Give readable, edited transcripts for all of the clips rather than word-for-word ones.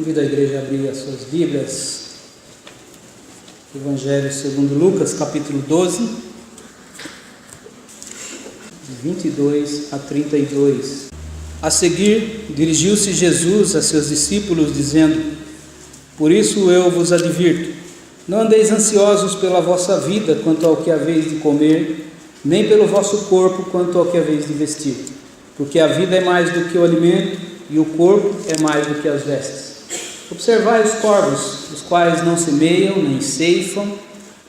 Convido a igreja a abrir as suas Bíblias. Evangelho segundo Lucas, capítulo 12, de 22 a 32. A seguir, dirigiu-se Jesus a seus discípulos, dizendo: Por isso eu vos advirto, não andeis ansiosos pela vossa vida quanto ao que haveis de comer, nem pelo vosso corpo quanto ao que haveis de vestir. Porque a vida é mais do que o alimento, e o corpo é mais do que as vestes. Observai os corvos, os quais não semeiam, nem ceifam,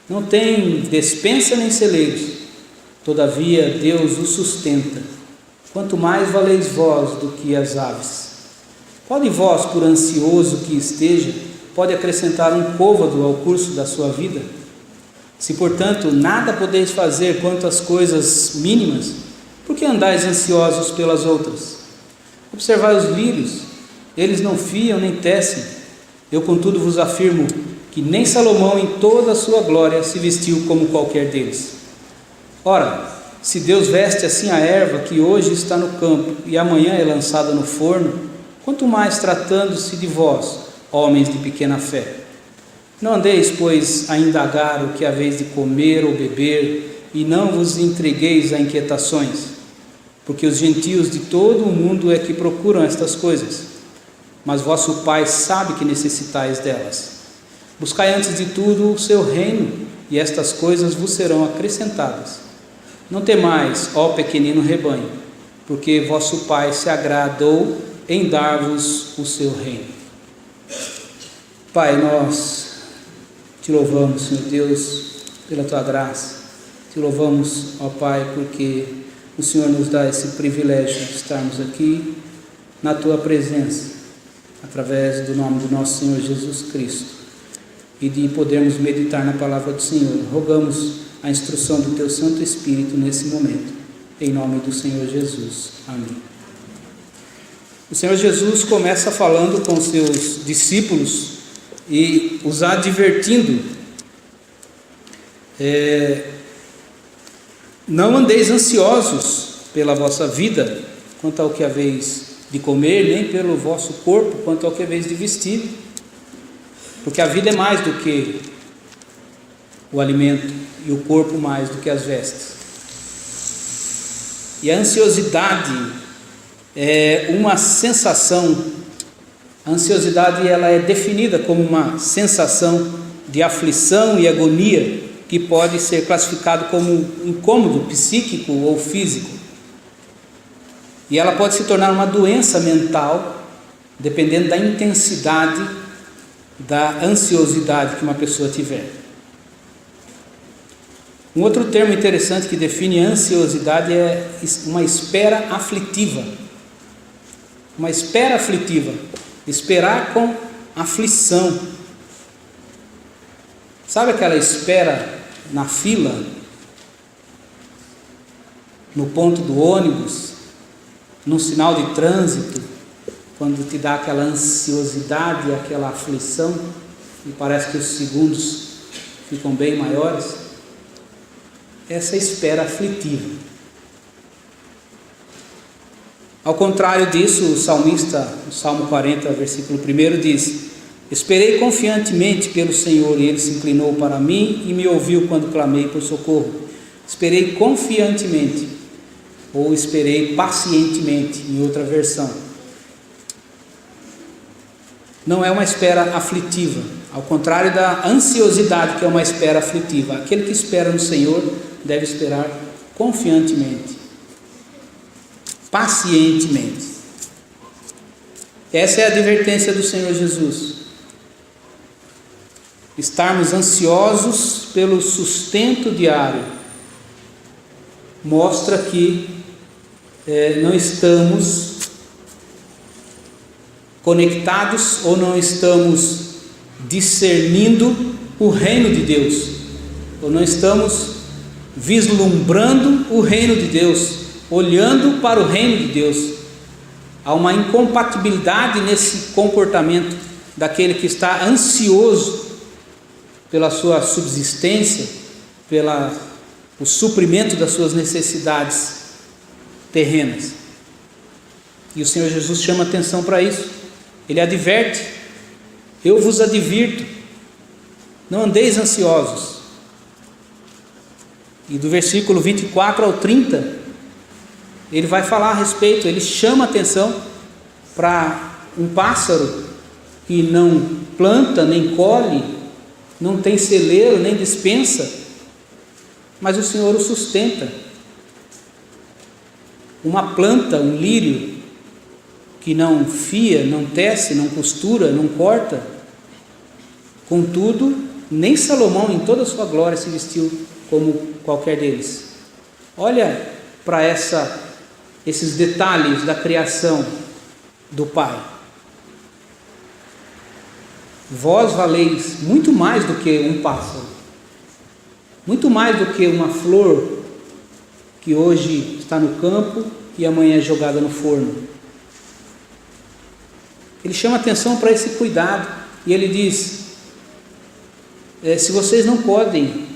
não têm despensa nem celeiros, todavia Deus os sustenta. Quanto mais valeis vós do que as aves. Pode vós, por ansioso que esteja, pode acrescentar um côvado ao curso da sua vida? Se, portanto, nada podeis fazer quanto às coisas mínimas, por que andais ansiosos pelas outras? Observai os lírios, eles não fiam nem tecem. Eu, contudo, vos afirmo que nem Salomão em toda a sua glória se vestiu como qualquer deles. Ora, se Deus veste assim a erva que hoje está no campo e amanhã é lançada no forno, quanto mais tratando-se de vós, homens de pequena fé. Não andeis, pois, a indagar o que haveis de comer ou beber, e não vos entregueis a inquietações, porque os gentios de todo o mundo é que procuram estas coisas. Mas vosso Pai sabe que necessitais delas. Buscai antes de tudo o seu reino, e estas coisas vos serão acrescentadas. Não temais, ó pequenino rebanho, porque vosso Pai se agradou em dar-vos o seu reino. Pai, nós te louvamos, Senhor Deus, pela tua graça. Te louvamos, ó Pai, porque o Senhor nos dá esse privilégio de estarmos aqui na tua presença, através do nome do nosso Senhor Jesus Cristo, e de podermos meditar na palavra do Senhor. Rogamos a instrução do teu Santo Espírito nesse momento, em nome do Senhor Jesus. Amém. O Senhor Jesus começa falando com os seus discípulos e os advertindo: não andeis ansiosos pela vossa vida quanto ao que haveis de comer, nem pelo vosso corpo quanto ao que haveis de vestir, porque a vida é mais do que o alimento, e o corpo mais do que as vestes. E a ansiosidade é uma sensação. A ansiosidade, ela é definida como uma sensação de aflição e agonia, que pode ser classificado como incômodo psíquico ou físico. E ela pode se tornar uma doença mental, dependendo da intensidade da ansiosidade que uma pessoa tiver. Um outro termo interessante que define a ansiosidade é uma espera aflitiva. Uma espera aflitiva. Esperar com aflição. Sabe aquela espera na fila, no ponto do ônibus, num sinal de trânsito, quando te dá aquela ansiosidade, aquela aflição, e parece que os segundos ficam bem maiores? Essa espera aflitiva. Ao contrário disso, o salmista, no Salmo 40, versículo 1, diz: Esperei confiantemente pelo Senhor, e Ele se inclinou para mim e me ouviu quando clamei por socorro. Esperei confiantemente, ou esperei pacientemente, em outra versão. Não é uma espera aflitiva, ao contrário da ansiosidade, que é uma espera aflitiva. Aquele que espera no Senhor deve esperar confiantemente, pacientemente. Essa é a advertência do Senhor Jesus. Estarmos ansiosos pelo sustento diário mostra que não estamos conectados ou não estamos discernindo o reino de Deus, ou não estamos vislumbrando o reino de Deus, olhando para o reino de Deus. Há uma incompatibilidade nesse comportamento daquele que está ansioso pela sua subsistência, o suprimento das suas necessidades terrenas. E o Senhor Jesus chama atenção para isso. Ele adverte eu vos advirto, não andeis ansiosos. E do versículo 24 ao 30, ele vai falar a respeito, ele chama a atenção para um pássaro que não planta, nem colhe, não tem celeiro, nem despensa, mas o Senhor o sustenta. Uma planta, um lírio, que não fia, não tece, não costura, não corta, contudo, nem Salomão em toda a sua glória se vestiu como qualquer deles. Olha para esses detalhes da criação do Pai. Vós valeis muito mais do que um pássaro, muito mais do que uma flor que hoje está no campo e amanhã é jogada no forno. Ele chama atenção para esse cuidado e ele diz: se vocês não podem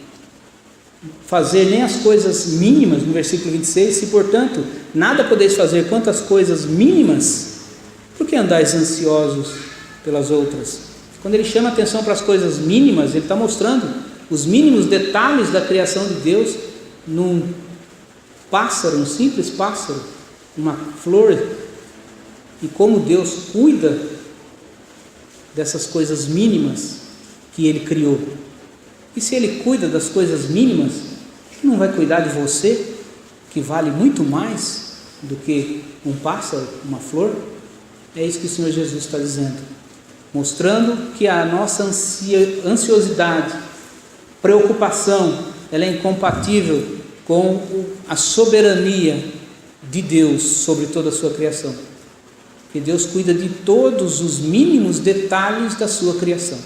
fazer nem as coisas mínimas, no versículo 26, se portanto nada podeis fazer quanto às coisas mínimas, por que andais ansiosos pelas outras? Quando ele chama atenção para as coisas mínimas, ele está mostrando os mínimos detalhes da criação de Deus num pássaro, um simples pássaro, uma flor, e como Deus cuida dessas coisas mínimas que Ele criou. E se Ele cuida das coisas mínimas, Ele não vai cuidar de você, que vale muito mais do que um pássaro, uma flor? É isso que o Senhor Jesus está dizendo, mostrando que a nossa ansiosidade, preocupação, ela é incompatível com a soberania de Deus sobre toda a sua criação. Que Deus cuida de todos os mínimos detalhes da sua criação.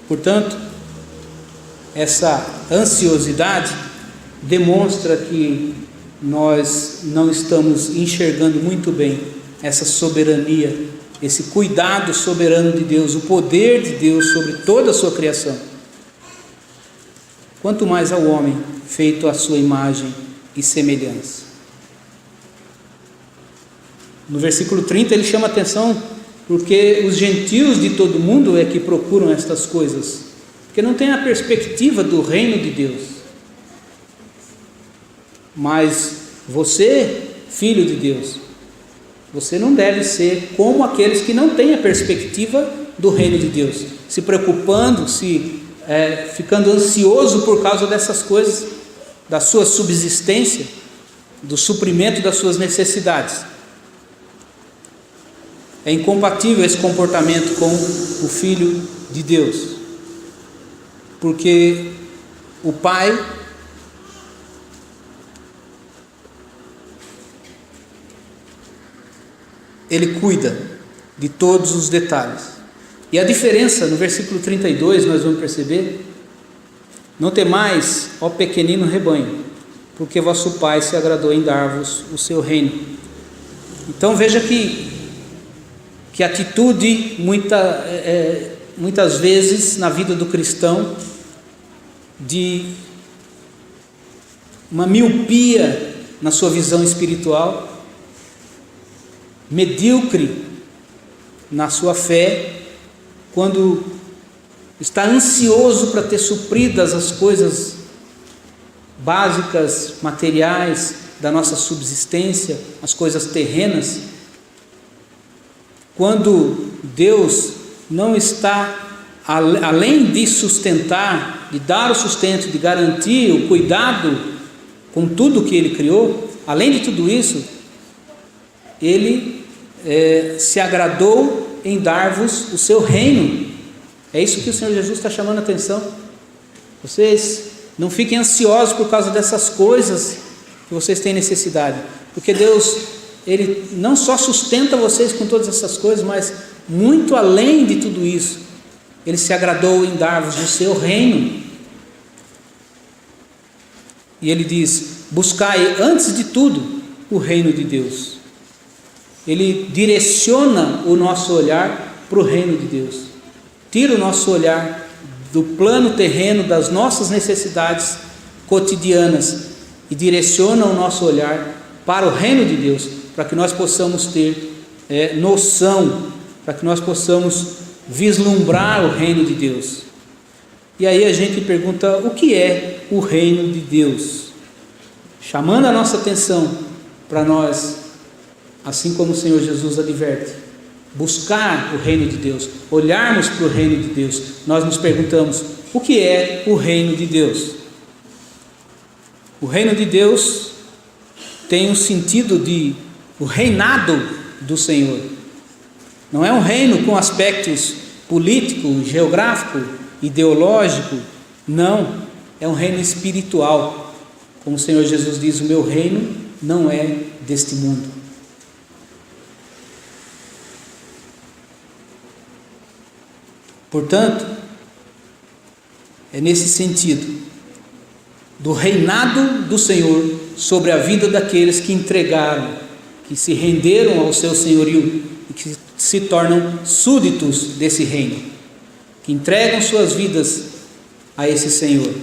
Portanto, essa ansiosidade demonstra que nós não estamos enxergando muito bem essa soberania, esse cuidado soberano de Deus, o poder de Deus sobre toda a sua criação. Quanto mais ao homem, feito à sua imagem e semelhança. No versículo 30 ele chama atenção porque os gentios de todo mundo é que procuram estas coisas, porque não tem a perspectiva do reino de Deus. Mas você, filho de Deus, você não deve ser como aqueles que não têm a perspectiva do reino de Deus, se preocupando, ficando ansioso por causa dessas coisas, da sua subsistência, do suprimento das suas necessidades. É incompatível esse comportamento com o Filho de Deus, porque o Pai Ele cuida de todos os detalhes. E a diferença, no versículo 32, nós vamos perceber: não temais, ó pequenino rebanho, porque vosso Pai se agradou em dar-vos o seu reino. Então veja que atitude, muitas vezes na vida do cristão, de uma miopia na sua visão espiritual, medíocre na sua fé, quando está ansioso para ter supridas as coisas básicas, materiais da nossa subsistência, as coisas terrenas, quando Deus não está, além de sustentar, de dar o sustento, de garantir o cuidado com tudo que Ele criou, além de tudo isso, Ele se agradou em dar-vos o seu reino. É isso que o Senhor Jesus está chamando a atenção. Vocês não fiquem ansiosos por causa dessas coisas que vocês têm necessidade, porque Deus, Ele não só sustenta vocês com todas essas coisas, mas muito além de tudo isso, Ele se agradou em dar-vos o seu reino. E Ele diz: buscai antes de tudo o reino de Deus. Ele direciona o nosso olhar para o reino de Deus, tira o nosso olhar do plano terreno das nossas necessidades cotidianas e direciona o nosso olhar para o reino de Deus, para que nós possamos ter noção, para que nós possamos vislumbrar o reino de Deus. E aí a gente pergunta: o que é o reino de Deus? Chamando a nossa atenção para nós, assim como o Senhor Jesus adverte, buscar o reino de Deus, olharmos para o reino de Deus, nós nos perguntamos: o que é o reino de Deus? O reino de Deus tem um sentido de o reinado do Senhor. Não é um reino com aspectos político, geográfico, ideológico. Não, é um reino espiritual. Como o Senhor Jesus diz: o meu reino não é deste mundo. Portanto, é nesse sentido do reinado do Senhor sobre a vida daqueles que entregaram, que se renderam ao seu senhorio e que se tornam súditos desse reino, que entregam suas vidas a esse Senhor,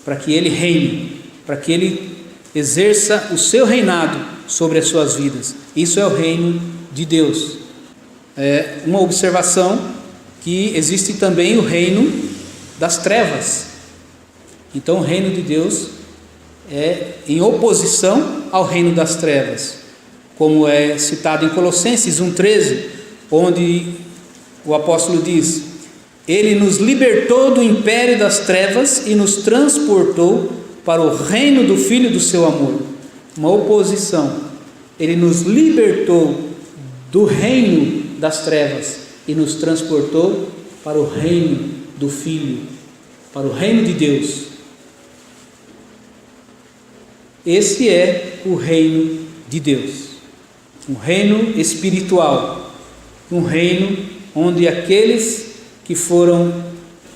para que Ele reine, para que Ele exerça o seu reinado sobre as suas vidas. Isso é o reino de Deus. É uma observação que existe também o reino das trevas. Então o reino de Deus é em oposição ao reino das trevas, como é citado em Colossenses 1,13, onde o apóstolo diz: Ele nos libertou do império das trevas e nos transportou para o reino do Filho do seu amor. Uma oposição. Ele nos libertou do reino das trevas e nos transportou para o reino do Filho, para o reino de Deus. Esse é o reino de Deus, um reino espiritual, um reino onde aqueles que foram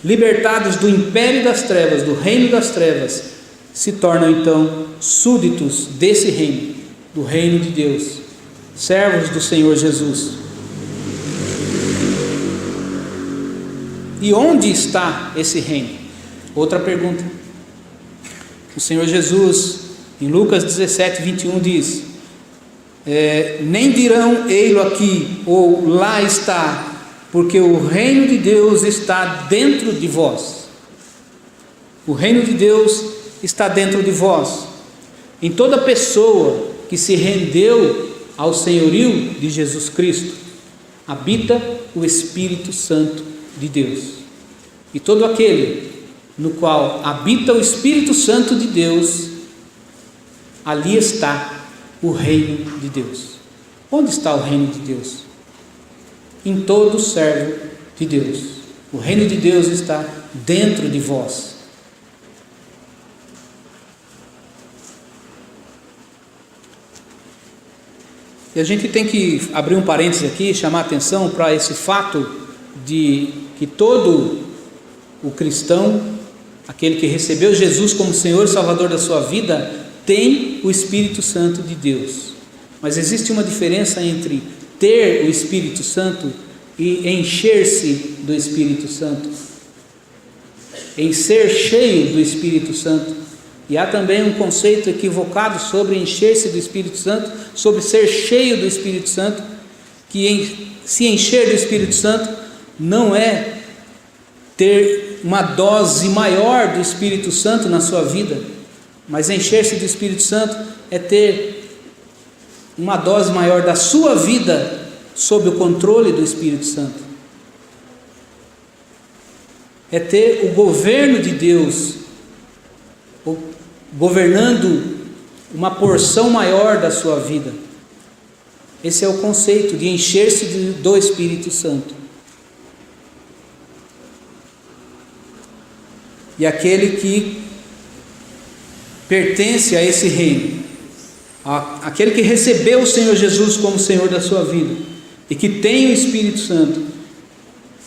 libertados do império das trevas, do reino das trevas, se tornam então súditos desse reino, do reino de Deus, servos do Senhor Jesus. E onde está esse reino? Outra pergunta. O Senhor Jesus, em Lucas 17, 21, diz: nem dirão ei-lo aqui, ou lá está, porque o reino de Deus está dentro de vós. O reino de Deus está dentro de vós. Em toda pessoa que se rendeu ao senhorio de Jesus Cristo, habita o Espírito Santo de Deus. E todo aquele no qual habita o Espírito Santo de Deus, ali está o reino de Deus. Onde está o reino de Deus? Em todo servo de Deus. O reino de Deus está dentro de vós. E a gente tem que abrir um parênteses aqui e chamar a atenção para esse fato de que todo o cristão, aquele que recebeu Jesus como Senhor e Salvador da sua vida, tem o Espírito Santo de Deus. Mas existe uma diferença entre ter o Espírito Santo e encher-se do Espírito Santo, em ser cheio do Espírito Santo. E há também um conceito equivocado sobre encher-se do Espírito Santo, sobre ser cheio do Espírito Santo, que se encher do Espírito Santo não é ter uma dose maior do Espírito Santo na sua vida, mas encher-se do Espírito Santo é ter uma dose maior da sua vida sob o controle do Espírito Santo. É ter o governo de Deus governando uma porção maior da sua vida. Esse é o conceito de encher-se do Espírito Santo. E aquele que pertence a esse reino, aquele que recebeu o Senhor Jesus como Senhor da sua vida e que tem o Espírito Santo,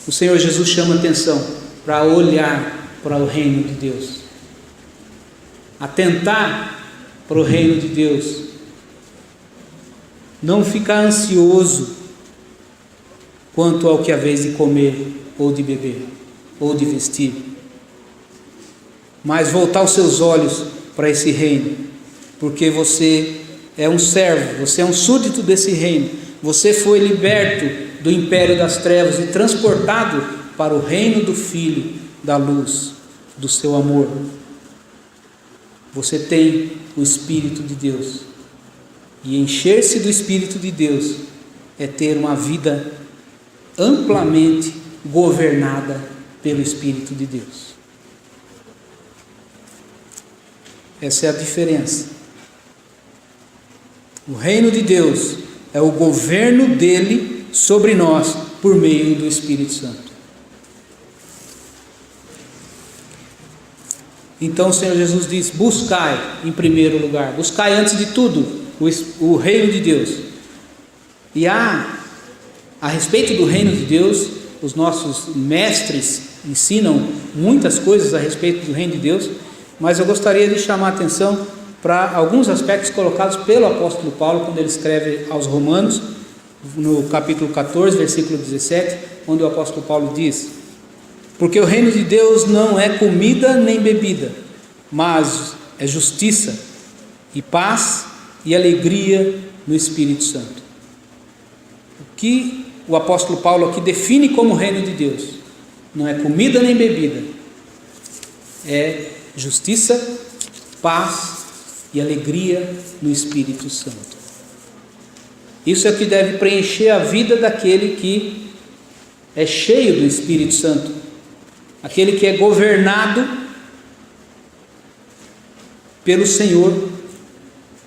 o Senhor Jesus chama atenção para olhar para o reino de Deus, atentar para o reino de Deus, não ficar ansioso quanto ao que é vez de comer ou de beber ou de vestir, mas voltar os seus olhos para esse reino, porque você é um servo, você é um súdito desse reino, você foi liberto do império das trevas e transportado para o reino do Filho da luz, do seu amor. Você tem o Espírito de Deus. E encher-se do Espírito de Deus é ter uma vida amplamente governada pelo Espírito de Deus. Essa é a diferença. O reino de Deus é o governo dele sobre nós por meio do Espírito Santo. Então o Senhor Jesus diz: buscai em primeiro lugar, buscai antes de tudo o reino de Deus. E a respeito do reino de Deus, os nossos mestres ensinam muitas coisas a respeito do reino de Deus, mas eu gostaria de chamar a atenção para alguns aspectos colocados pelo apóstolo Paulo quando ele escreve aos Romanos, no capítulo 14, versículo 17, onde o apóstolo Paulo diz: porque o reino de Deus não é comida nem bebida, mas é justiça e paz e alegria no Espírito Santo. O que o apóstolo Paulo aqui define como reino de Deus não é comida nem bebida, é justiça, paz e alegria no Espírito Santo. Isso é o que deve preencher a vida daquele que é cheio do Espírito Santo, aquele que é governado pelo Senhor,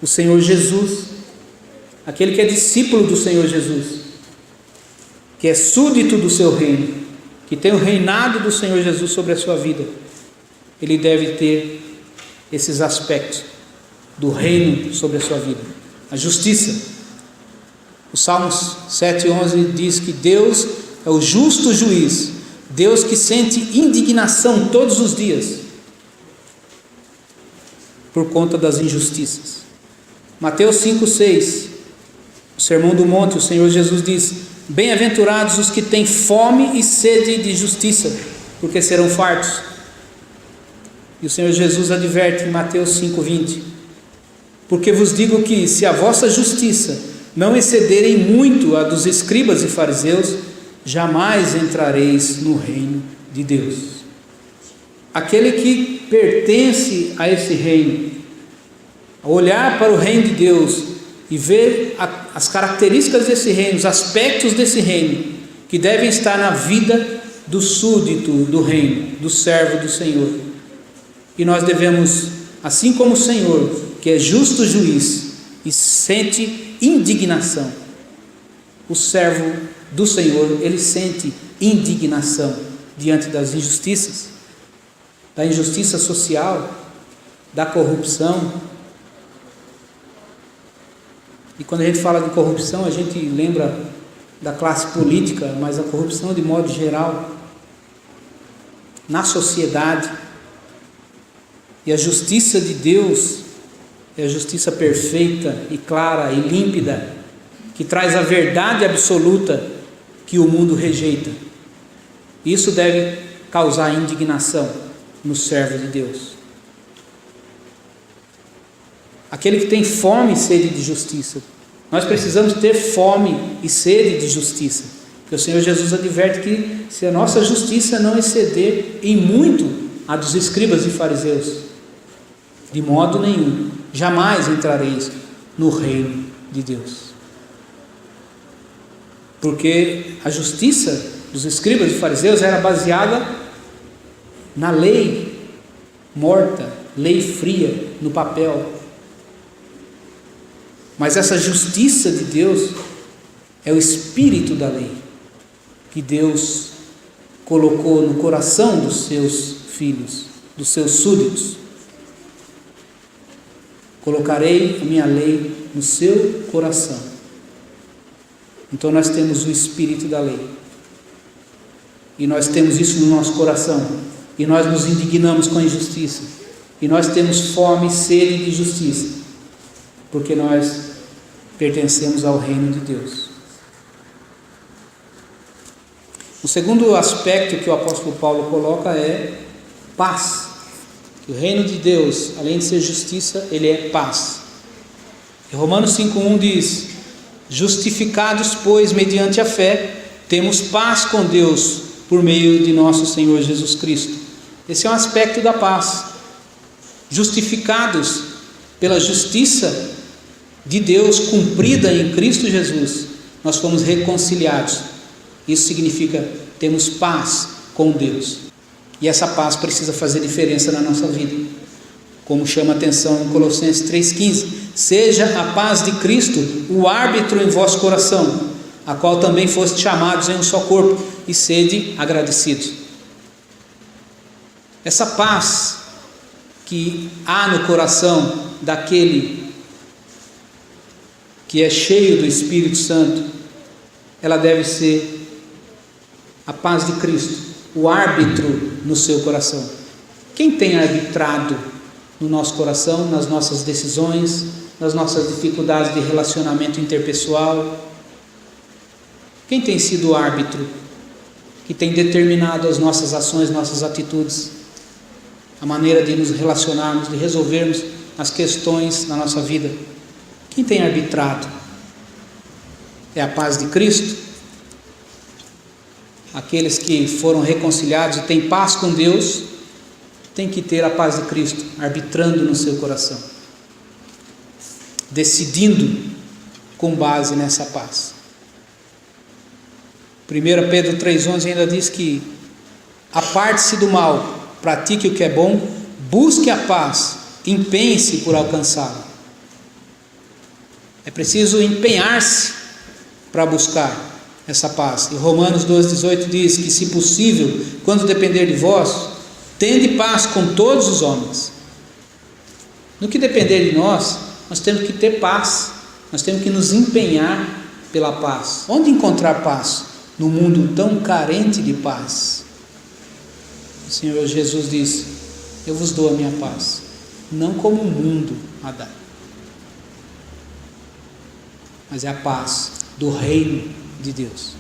o Senhor Jesus, aquele que é discípulo do Senhor Jesus, que é súdito do seu reino, que tem o reinado do Senhor Jesus sobre a sua vida. Ele deve ter esses aspectos do reino sobre a sua vida. A justiça. O Salmos 7,11 diz que Deus é o justo juiz, Deus que sente indignação todos os dias por conta das injustiças. Mateus 5,6, o Sermão do Monte, o Senhor Jesus diz: bem-aventurados os que têm fome e sede de justiça, porque serão fartos. E o Senhor Jesus adverte em Mateus 5,20: porque vos digo que, se a vossa justiça não excederem muito a dos escribas e fariseus, jamais entrareis no reino de Deus. Aquele que pertence a esse reino, olhar para o reino de Deus e ver as características desse reino, os aspectos desse reino, que devem estar na vida do súdito do reino, do servo do Senhor. E nós devemos, assim como o Senhor, que é justo juiz e sente indignação, o servo do Senhor, ele sente indignação diante das injustiças, da injustiça social, da corrupção. E quando a gente fala de corrupção, a gente lembra da classe política, mas a corrupção de modo geral, na sociedade. E a justiça de Deus é a justiça perfeita e clara e límpida, que traz a verdade absoluta que o mundo rejeita. Isso deve causar indignação no servo de Deus. Aquele que tem fome e sede de justiça. Nós precisamos ter fome e sede de justiça, porque o Senhor Jesus adverte que se a nossa justiça não exceder em muito a dos escribas e fariseus, de modo nenhum, jamais entrareis no reino de Deus. Porque a justiça dos escribas e fariseus era baseada na lei morta, lei fria, no papel. Mas essa justiça de Deus é o espírito da lei, que Deus colocou no coração dos seus filhos, dos seus súditos. Colocarei a minha lei no seu coração. Então nós temos o espírito da lei, e nós temos isso no nosso coração, e nós nos indignamos com a injustiça, e nós temos fome e sede de justiça, porque nós pertencemos ao reino de Deus. O segundo aspecto que o apóstolo Paulo coloca é paz. O reino de Deus, além de ser justiça, ele é paz. E Romanos 5,1 diz: Justificados, pois, mediante a fé, temos paz com Deus por meio de nosso Senhor Jesus Cristo. Esse é um aspecto da paz. Justificados pela justiça de Deus cumprida em Cristo Jesus, nós fomos reconciliados. Isso significa temos paz com Deus. E essa paz precisa fazer diferença na nossa vida. Como chama a atenção em Colossenses 3,15: seja a paz de Cristo o árbitro em vosso coração, a qual também foste chamados em um só corpo, e sede agradecidos. Essa paz que há no coração daquele que é cheio do Espírito Santo, ela deve ser a paz de Cristo, o árbitro no seu coração. Quem tem arbitrado no nosso coração, nas nossas decisões, nas nossas dificuldades de relacionamento interpessoal? Quem tem sido o árbitro que tem determinado as nossas ações, nossas atitudes, a maneira de nos relacionarmos, de resolvermos as questões na nossa vida? Quem tem arbitrado? É a paz de Cristo? Aqueles que foram reconciliados e têm paz com Deus, têm que ter a paz de Cristo arbitrando no seu coração, decidindo com base nessa paz. 1 Pedro 3,11 ainda diz que aparte-se do mal, pratique o que é bom, busque a paz, empenhe-se por alcançá-la. É preciso empenhar-se para buscar essa paz. E Romanos 12,18 diz que, se possível, quando depender de vós, tende paz com todos os homens. No que depender de nós, nós temos que ter paz, nós temos que nos empenhar pela paz. Onde encontrar paz? No mundo tão carente de paz. O Senhor Jesus disse: eu vos dou a minha paz, não como o mundo a dá, mas é a paz do reino de Deus,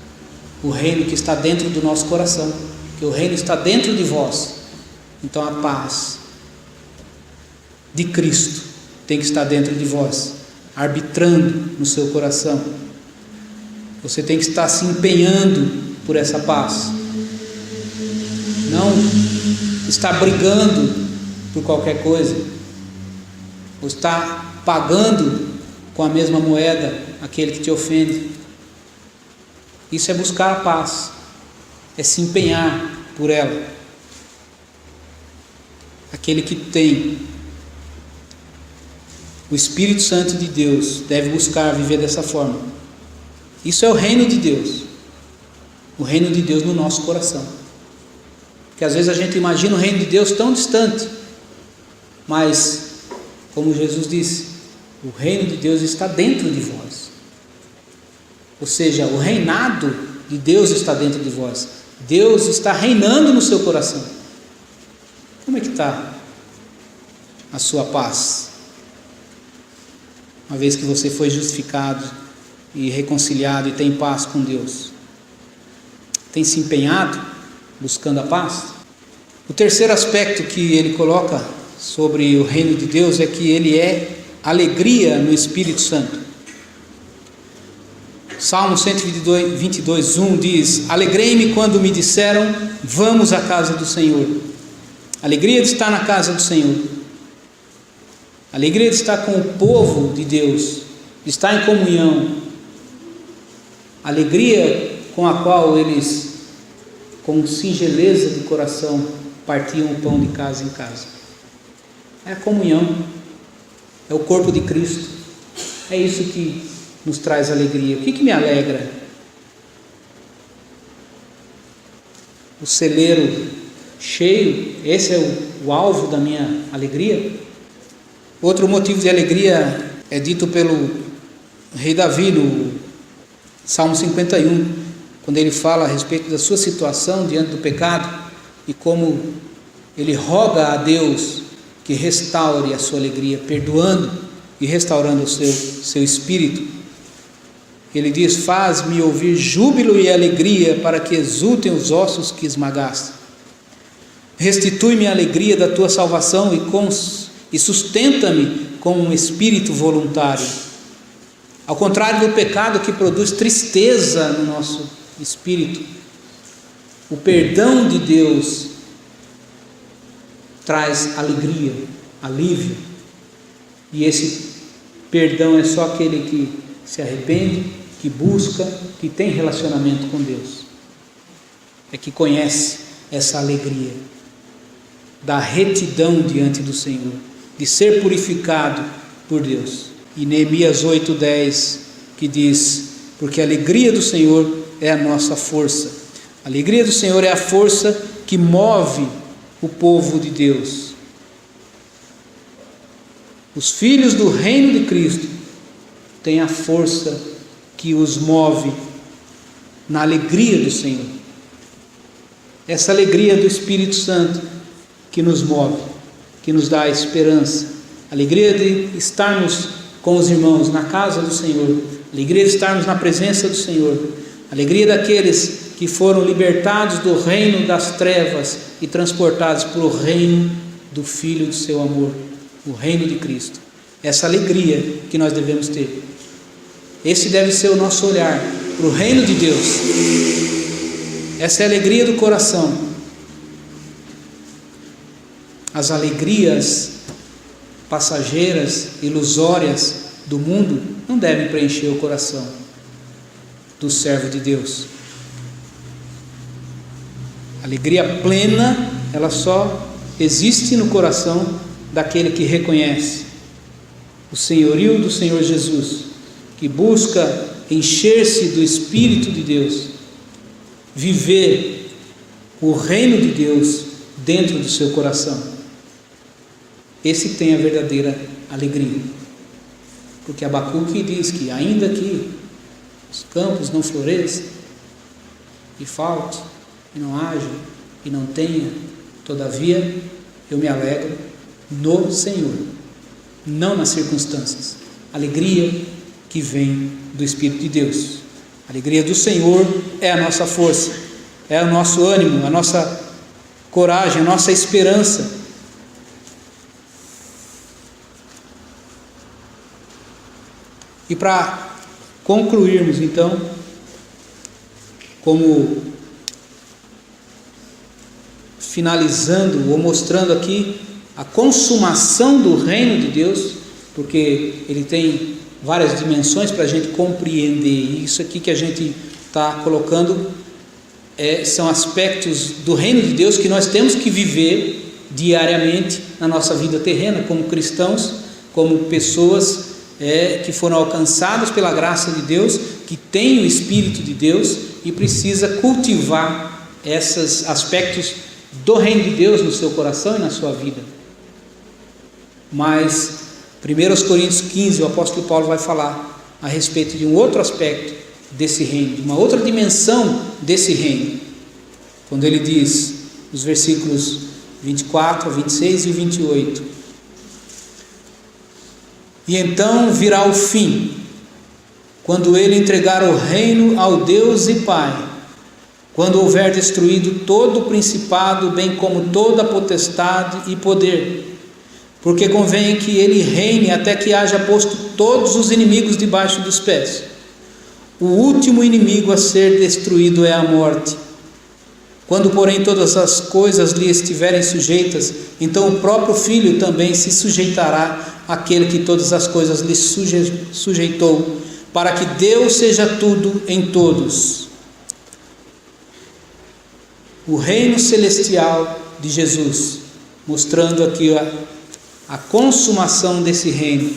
o reino que está dentro do nosso coração, que o reino está dentro de vós. Então a paz de Cristo tem que estar dentro de vós, arbitrando no seu coração. Você tem que estar se empenhando por essa paz, não estar brigando por qualquer coisa, ou estar pagando com a mesma moeda aquele que te ofende. Isso é buscar a paz, é se empenhar por ela. Aquele que tem o Espírito Santo de Deus deve buscar viver dessa forma. Isso é o reino de Deus, o reino de Deus no nosso coração. Porque às vezes a gente imagina o reino de Deus tão distante, mas, como Jesus disse, o reino de Deus está dentro de vós. Ou seja, o reinado de Deus está dentro de vós. Deus está reinando no seu coração. Como é que está a sua paz? Uma vez que você foi justificado e reconciliado e tem paz com Deus, tem se empenhado buscando a paz? O terceiro aspecto que ele coloca sobre o reino de Deus é que ele é alegria no Espírito Santo. Salmo 122:1 diz: alegrei-me quando me disseram, vamos à casa do Senhor. Alegria de estar na casa do Senhor, alegria de estar com o povo de Deus, de estar em comunhão, alegria com a qual eles, com singeleza de coração, partiam o pão de casa em casa. É a comunhão, é o corpo de Cristo, é isso que nos traz alegria. O que me alegra? O celeiro cheio, esse é o alvo da minha alegria. Outro motivo de alegria é dito pelo rei Davi no Salmo 51, quando ele fala a respeito da sua situação diante do pecado e como ele roga a Deus que restaure a sua alegria, perdoando e restaurando o seu espírito. Ele diz: faz-me ouvir júbilo e alegria, para que exultem os ossos que esmagaste. Restitui-me a alegria da tua salvação e sustenta-me com um espírito voluntário. Ao contrário do pecado que produz tristeza no nosso espírito, o perdão de Deus traz alegria, alívio. E esse perdão é só aquele que se arrepende, que busca, que tem relacionamento com Deus. É que conhece essa alegria da retidão diante do Senhor, de ser purificado por Deus. E Neemias 8:10 que diz: porque a alegria do Senhor é a nossa força. A alegria do Senhor é a força que move o povo de Deus. Os filhos do reino de Cristo têm a força que os move na alegria do Senhor. Essa alegria do Espírito Santo que nos move, que nos dá a esperança, a alegria de estarmos com os irmãos na casa do Senhor, a alegria de estarmos na presença do Senhor, a alegria daqueles que foram libertados do reino das trevas e transportados para o reino do Filho do seu amor, o reino de Cristo. Essa alegria que nós devemos ter. Esse deve ser o nosso olhar para o reino de Deus. Essa é a alegria do coração. As alegrias passageiras, ilusórias do mundo não devem preencher o coração do servo de Deus. A alegria plena, ela só existe no coração daquele que reconhece o senhorio do Senhor Jesus, que busca encher-se do Espírito de Deus, viver o reino de Deus dentro do seu coração. Esse tem a verdadeira alegria, porque Abacuque diz que ainda que os campos não floresçam, e falte, e não haja, e não tenha, todavia eu me alegro no Senhor, não nas circunstâncias. Alegria que vem do Espírito de Deus. A alegria do Senhor é a nossa força, é o nosso ânimo, a nossa coragem, a nossa esperança. E para concluirmos então, como finalizando ou mostrando aqui a consumação do reino de Deus, porque ele tem várias dimensões para a gente compreender, e isso aqui que a gente está colocando são aspectos do reino de Deus que nós temos que viver diariamente na nossa vida terrena, como cristãos, como pessoas que foram alcançadas pela graça de Deus, que têm o Espírito de Deus e precisa cultivar esses aspectos do reino de Deus no seu coração e na sua vida. Mas 1 Coríntios 15, o apóstolo Paulo vai falar a respeito de um outro aspecto desse reino, de uma outra dimensão desse reino, quando ele diz, nos versículos 24 a 26 e 28: e então virá o fim, quando ele entregar o reino ao Deus e Pai, quando houver destruído todo o principado, bem como toda a potestade e poder, porque convém que ele reine até que haja posto todos os inimigos debaixo dos pés. O último inimigo a ser destruído é a morte. Quando, porém, todas as coisas lhe estiverem sujeitas, então o próprio Filho também se sujeitará àquele que todas as coisas lhe sujeitou, para que Deus seja tudo em todos. O reino celestial de Jesus, mostrando aqui a consumação desse reino,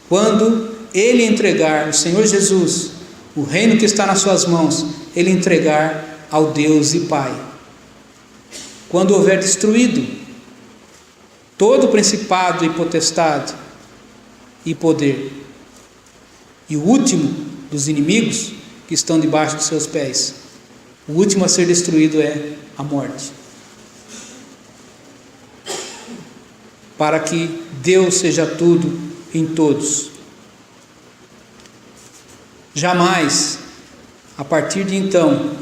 quando ele entregar, o Senhor Jesus, o reino que está nas suas mãos, ele entregar ao Deus e Pai. Quando houver destruído todo o principado e potestade e poder, e o último dos inimigos que estão debaixo dos seus pés, o último a ser destruído é a morte. Para que Deus seja tudo em todos. Jamais, a partir de então,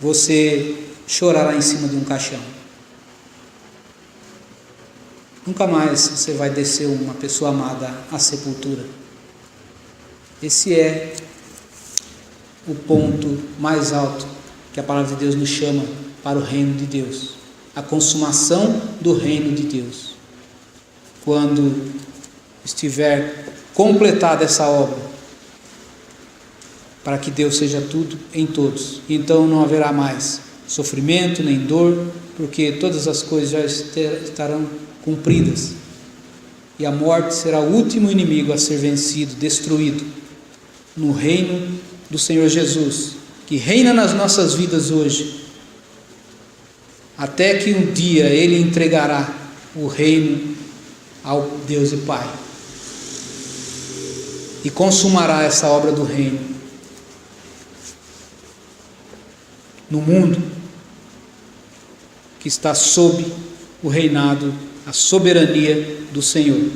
você chorará em cima de um caixão. nunca mais você vai descer uma pessoa amada à sepultura. Esse é o ponto mais alto que a palavra de Deus nos chama para o reino de Deus, a consumação do reino de Deus. Quando estiver completada essa obra, para que Deus seja tudo em todos, então não haverá mais sofrimento nem dor, porque todas as coisas já estarão cumpridas, e a morte será o último inimigo a ser vencido, destruído, no reino do Senhor Jesus, que reina nas nossas vidas hoje, até que um dia Ele entregará o reino ao Deus e Pai, e consumará essa obra do reino no mundo que está sob o reinado, a soberania do Senhor.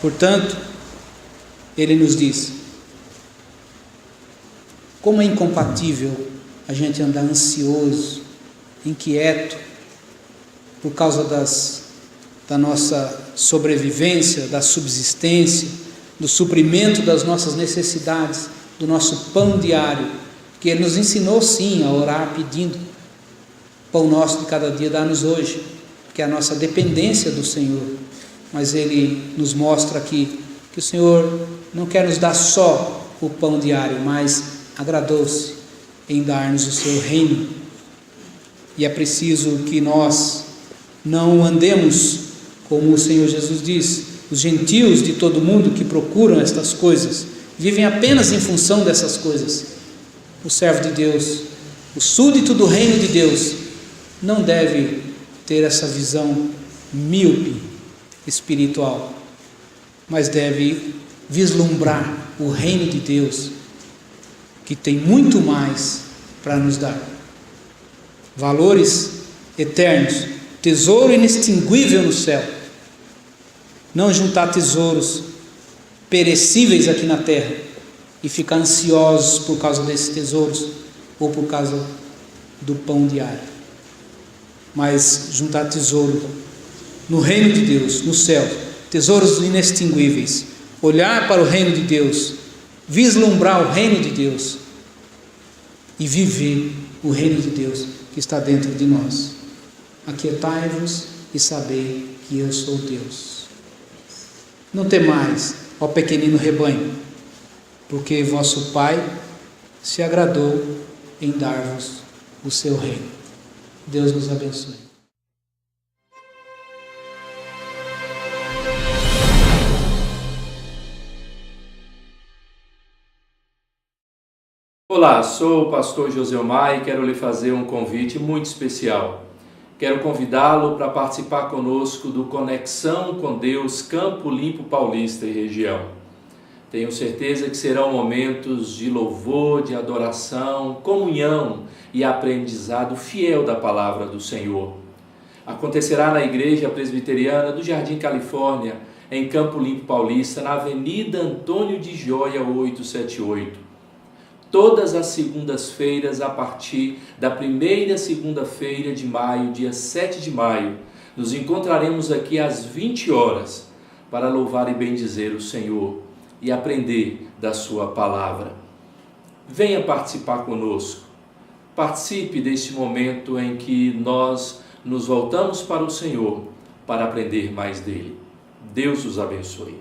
Portanto, Ele nos diz: como é incompatível a gente andar ansioso, inquieto, por causa da nossa sobrevivência, da subsistência, do suprimento das nossas necessidades, do nosso pão diário, que Ele nos ensinou sim a orar pedindo: pão nosso de cada dia dá-nos hoje, que é a nossa dependência do Senhor. Mas Ele nos mostra aqui que o Senhor não quer nos dar só o pão diário, mas agradou-se em dar-nos o seu reino. E é preciso que nós não andemos como o Senhor Jesus diz: os gentios de todo mundo que procuram estas coisas, vivem apenas em função dessas coisas. O servo de Deus, o súdito do reino de Deus, não deve ter essa visão míope espiritual, mas deve vislumbrar o reino de Deus, que tem muito mais para nos dar. Valores eternos, tesouro inextinguível no céu. Não juntar tesouros perecíveis aqui na terra e ficar ansiosos por causa desses tesouros ou por causa do pão diário, mas juntar tesouro no reino de Deus, no céu, tesouros inextinguíveis, olhar para o reino de Deus, vislumbrar o reino de Deus e viver o reino de Deus que está dentro de nós. Aquietai-vos e sabei que eu sou Deus. Não temais, ó pequenino rebanho, porque vosso Pai se agradou em dar-vos o seu reino. Deus nos abençoe. Olá, sou o pastor Joselmar e quero lhe fazer um convite muito especial. Quero convidá-lo para participar conosco do Conexão com Deus Campo Limpo Paulista e região. Tenho certeza que serão momentos de louvor, de adoração, comunhão e aprendizado fiel da palavra do Senhor. Acontecerá na Igreja Presbiteriana do Jardim Califórnia, em Campo Limpo Paulista, na Avenida Antônio de Joia 878. Todas as segundas-feiras, a partir da primeira segunda-feira de maio, dia 7 de maio, nos encontraremos aqui às 20 horas para louvar e bendizer o Senhor e aprender da sua palavra. Venha participar conosco. Participe deste momento em que nós nos voltamos para o Senhor para aprender mais dele. Deus os abençoe.